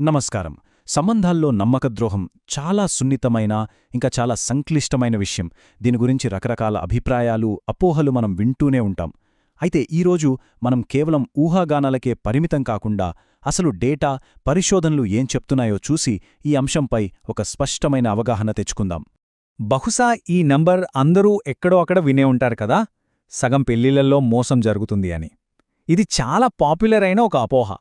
నమస్కారం. సంబంధాల్లో నమ్మకద్రోహం చాలా సున్నితమైన, ఇంకా చాలా సంక్లిష్టమైన విషయం. దీని గురించి రకరకాల అభిప్రాయాలు, అపోహలు మనం వింటూనే ఉంటాం. అయితే ఈరోజు మనం కేవలం ఊహాగానాలకే పరిమితం కాకుండా అసలు డేటా, పరిశోధనలు ఏం చెప్తున్నాయో చూసి ఈ అంశంపై ఒక స్పష్టమైన అవగాహన తెచ్చుకుందాం. బహుశా ఈ నంబర్ అందరూ ఎక్కడో అక్కడ వినే ఉంటారు కదా, సగం పెళ్లిళ్లలో మోసం జరుగుతుంది అని. ఇది చాలా పాపులర్ అయిన ఒక అపోహ.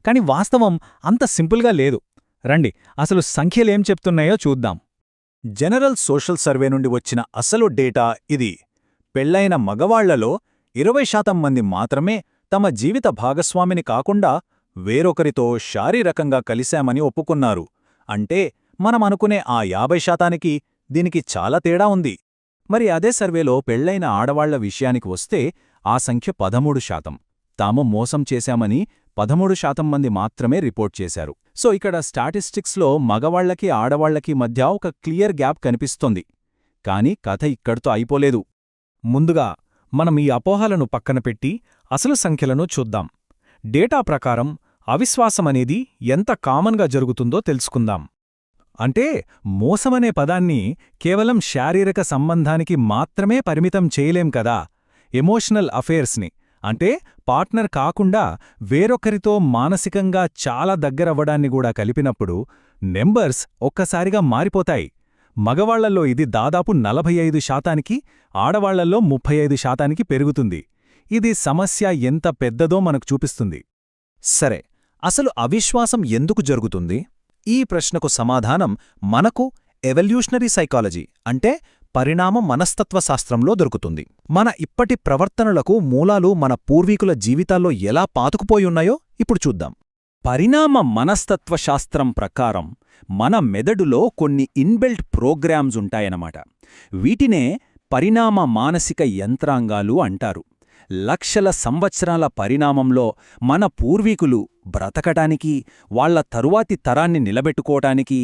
కాని వాస్తవం అంత సింపుల్గా లేదు. రండి, అసలు సంఖ్యలేం చెప్తున్నాయో చూద్దాం. జనరల్ సోషల్ సర్వే నుండి వచ్చిన అసలు డేటా ఇది. పెళ్లైన మగవాళ్లలో 20% మంది మాత్రమే తమ జీవిత భాగస్వామిని కాకుండా వేరొకరితో శారీరకంగా కలిశామని ఒప్పుకున్నారు. అంటే మనమనుకునే ఆ 50%కి దీనికి చాలా తేడా ఉంది. మరి అదే సర్వేలో పెళ్లైన ఆడవాళ్ల విషయానికి వస్తే ఆ సంఖ్య 13%. తాము మోసం చేశామని 13% మంది మాత్రమే రిపోర్ట్ చేశారు. సో ఇక్కడ స్టాటిస్టిక్స్లో మగవాళ్లకి ఆడవాళ్లకి మధ్య ఒక క్లియర్ గ్యాప్ కనిపిస్తోంది. కాని కథ ఇక్కడితో అయిపోలేదు. ముందుగా మనం ఈ అపోహలను పక్కన పెట్టి అసలు సంఖ్యలను చూద్దాం. డేటా ప్రకారం అవిశ్వాసమనేది ఎంత కామన్గా జరుగుతుందో తెలుసుకుందాం. అంటే మోసమనే పదాన్ని కేవలం శారీరక సంబంధానికి మాత్రమే పరిమితం చేయలేం కదా. ఎమోషనల్ అఫేర్స్ని, అంటే పార్ట్నర్ కాకుండా వేరొకరితో మానసికంగా చాలా దగ్గరవ్వడాన్ని కూడా కలిపినప్పుడు నెంబర్స్ ఒక్కసారిగా మారిపోతాయి. మగవాళ్లలో ఇది దాదాపు 45%, ఆడవాళ్లలో 35% పెరుగుతుంది. ఇది సమస్య ఎంత పెద్దదో మనకు చూపిస్తుంది. సరే, అసలు అవిశ్వాసం ఎందుకు జరుగుతుంది? ఈ ప్రశ్నకు సమాధానం మనకు ఎవల్యూషనరీ సైకాలజీ, అంటే పరిణామ మనస్తత్వశాస్త్రంలో దొరుకుతుంది. మన ఇప్పటి ప్రవర్తనలకు మూలాలు మన పూర్వీకుల జీవితాల్లో ఎలా పాతుకుపోయున్నాయో ఇప్పుడు చూద్దాం. పరిణామ మనస్తత్వశాస్త్రం ప్రకారం మన మెదడులో కొన్ని ఇన్బిల్ట్ ప్రోగ్రామ్స్ ఉంటాయన్నమాట. వీటినే పరిణామ మానసిక యంత్రాంగాలు అంటారు. లక్షల సంవత్సరాల పరిణామంలో మన పూర్వీకులు బ్రతకటానికి, వాళ్ల తరువాతి తరాన్ని నిలబెట్టుకోవటానికి,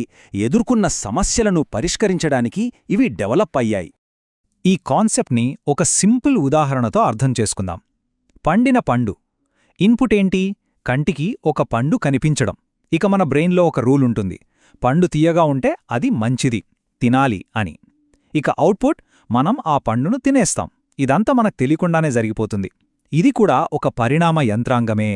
ఎదుర్కొన్న సమస్యలను పరిష్కరించడానికి ఇవి డెవలప్ అయ్యాయి. ఈ కాన్సెప్ట్ని ఒక సింపుల్ ఉదాహరణతో అర్థం చేసుకుందాం. పండిన పండు. ఇన్పుట్ ఏంటి? కంటికి ఒక పండు కనిపించడం. ఇక మన బ్రెయిన్లో ఒక రూల్ ఉంటుంది: పండు తీయగా ఉంటే అది మంచిది, తినాలి అని. ఇక అవుట్పుట్, మనం ఆ పండును తినేస్తాం. ఇదంతా మనకు తెలియకుండానే జరిగిపోతుంది. ఇది కూడా ఒక పరిణామ యంత్రాంగమే.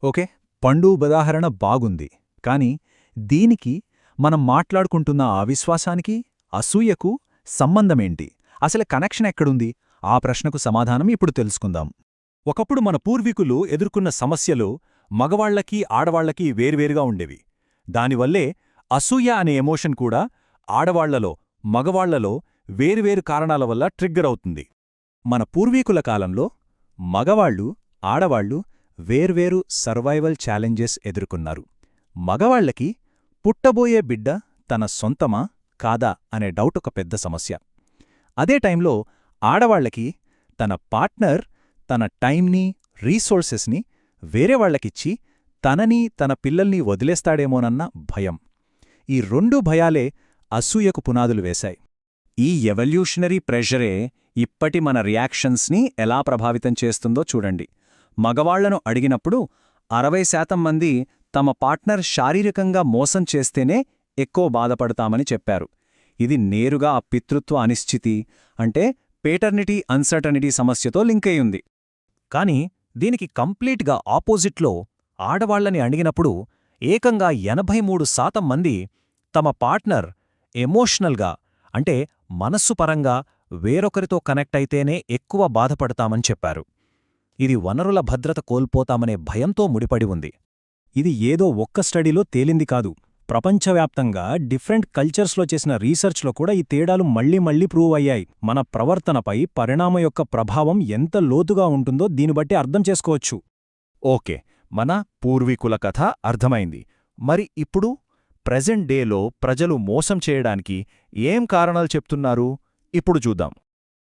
ఓకే, పండు ఉదాహరణ బాగుంది. కాని దీనికి మనం మాట్లాడుకుంటున్న అవిశ్వాసానికి, అసూయకు సంబంధమేంటి? అసలు కనెక్షన్ ఎక్కడుంది? ఆ ప్రశ్నకు సమాధానం ఇప్పుడు తెలుసుకుందాం. ఒకప్పుడు మన పూర్వీకులు ఎదుర్కొన్న సమస్యలు మగవాళ్లకి, ఆడవాళ్లకి వేర్వేరుగా ఉండేవి. దానివల్లే అసూయ అనే ఎమోషన్ కూడా ఆడవాళ్లలో, మగవాళ్లలో వేర్వేరు కారణాల వల్ల ట్రిగ్గర్ అవుతుంది. మన పూర్వీకుల కాలంలో మగవాళ్లు, ఆడవాళ్లు వేర్వేరు సర్వైవల్ ఛాలెంజెస్ ఎదుర్కొన్నారు. మగవాళ్లకి పుట్టబోయే బిడ్డ తన సొంతమా కాదా అనే డౌట్ ఒక పెద్ద సమస్య. అదే టైంలో ఆడవాళ్లకి తన పార్ట్నర్ తన టైంని, రీసోర్సెస్ని వేరేవాళ్లకిచ్చి తనని, తన పిల్లల్ని వదిలేస్తాడేమోనన్న భయం. ఈ రెండు భయాలే అసూయకు పునాదులు వేశాయి. ఈ ఎవల్యూషనరీ ప్రెషరే ఇప్పటి మన రియాక్షన్స్ని ఎలా ప్రభావితం చేస్తుందో చూడండి. మగవాళ్లను అడిగినప్పుడు 60% మంది తమ పార్ట్నర్ శారీరకంగా మోసం చేస్తేనే ఎక్కువ బాధపడతామని చెప్పారు. ఇది నేరుగా ఆ పితృత్వ అనిశ్చితి, అంటే పేటర్నిటీ అన్సర్టనిటీ సమస్యతో లింక్ అయ్యింది. కాని దీనికి కంప్లీట్గా ఆపోజిట్లో ఆడవాళ్లని అడిగినప్పుడు ఏకంగా 83% మంది తమ పార్ట్నర్ ఎమోషనల్గా, అంటే మనస్సుపరంగా వేరొకరితో కనెక్ట్ అయితేనే ఎక్కువ బాధపడతామని చెప్పారు. ఇది వనరుల భద్రత కోల్పోతామనే భయంతో ముడిపడి ఉంది. ఇది ఏదో ఒక్క స్టడీలో తేలింది కాదు. ప్రపంచవ్యాప్తంగా డిఫరెంట్ కల్చర్స్లో చేసిన రీసెర్చ్లో కూడా ఈ తేడాలు మళ్లీ మళ్లీ ప్రూవ్ అయ్యాయి. మన ప్రవర్తనపై పరిణామం యొక్క ప్రభావం ఎంత లోతుగా ఉంటుందో దీనిబట్టి అర్థం చేసుకోవచ్చు. ఓకే, మన పూర్వీకుల కథ అర్థమైంది. మరి ఇప్పుడు ప్రెజెంట్ డేలో ప్రజలు మోసం చేయడానికి ఏం కారణాలు చెప్తున్నారు? ఇప్పుడు చూద్దాం.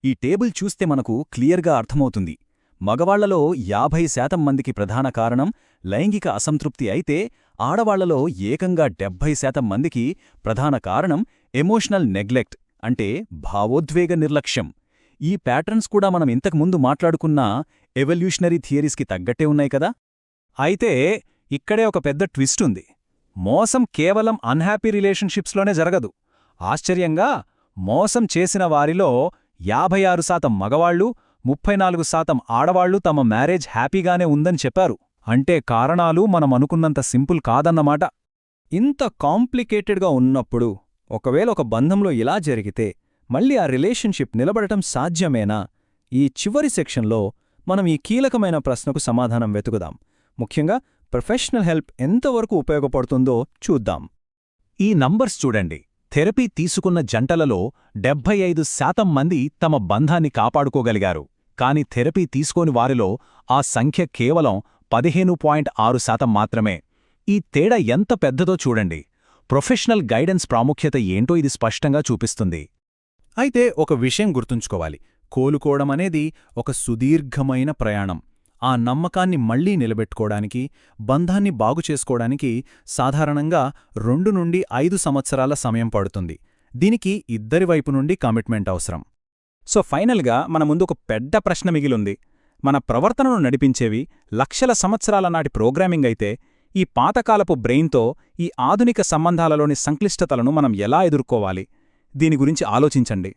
ఈ టేబుల్ చూస్తే మనకు క్లియర్గా అర్థమవుతుంది. మగవాళ్లలో 50% మందికి ప్రధాన కారణం లైంగిక అసంతృప్తి అయితే, ఆడవాళ్లలో ఏకంగా 70% మందికి ప్రధాన కారణం ఎమోషనల్ నెగ్లెక్ట్, అంటే భావోద్వేగ నిర్లక్ష్యం. ఈ ప్యాటర్న్స్ కూడా మనం ఇంతకుముందు మాట్లాడుకున్న ఎవల్యూషనరీ థియరీస్కి తగ్గట్టే ఉన్నాయి కదా. అయితే ఇక్కడే ఒక పెద్ద ట్విస్ట్ ఉంది. మోసం కేవలం అన్హ్యాపీ రిలేషన్షిప్స్లోనే జరగదు. ఆశ్చర్యంగా మోసం చేసిన వారిలో 56% మగవాళ్లు, 34% ఆడవాళ్లు తమ మ్యారేజ్ హ్యాపీగానే ఉందని చెప్పారు. అంటే కారణాలు మనం అనుకున్నంత సింపుల్ కాదన్నమాట. ఇంత కాంప్లికేటెడ్గా ఉన్నప్పుడు ఒకవేళ ఒక బంధంలో ఇలా జరిగితే మళ్ళీ ఆ రిలేషన్షిప్ నిలబడటం సాధ్యమేనా? ఈ చివరి సెక్షన్లో మనం ఈ కీలకమైన ప్రశ్నకు సమాధానం వెతుకుదాం. ముఖ్యంగా ప్రొఫెషనల్ హెల్ప్ ఎంతవరకు ఉపయోగపడుతుందో చూద్దాం. ఈ నంబర్స్ చూడండి. థెరపీ తీసుకున్న జంటలలో 75% మంది తమ బంధాన్ని కాపాడుకోగలిగారు. కాని థెరపీ తీసుకోని వారిలో ఆ సంఖ్య కేవలం 15.6% మాత్రమే. ఈ తేడా ఎంత పెద్దదో చూడండి. ప్రొఫెషనల్ గైడెన్స్ ప్రాముఖ్యత ఏంటో ఇది స్పష్టంగా చూపిస్తుంది. అయితే ఒక విషయం గుర్తుంచుకోవాలి. కోలుకోవడమనేది ఒక సుదీర్ఘమైన ప్రయాణం. ఆ నమ్మకాన్ని మళ్లీ నిలబెట్టుకోవడానికి, బంధాన్ని బాగుచేసుకోవడానికి సాధారణంగా 2 నుండి 5 సంవత్సరాల సమయం పడుతుంది. దీనికి ఇద్దరి వైపు నుండి కమిట్మెంట్ అవసరం. సో ఫైనల్గా మన ముందు ఒక పెద్ద ప్రశ్న మిగిలుంది. మన ప్రవర్తనను నడిపించేవి లక్షల సంవత్సరాల నాటి ప్రోగ్రామింగ్ అయితే, ఈ పాతకాలపు బ్రెయిన్తో ఈ ఆధునిక సంబంధాలలోని సంక్లిష్టతలను మనం ఎలా ఎదుర్కోవాలి? దీని గురించి ఆలోచించండి.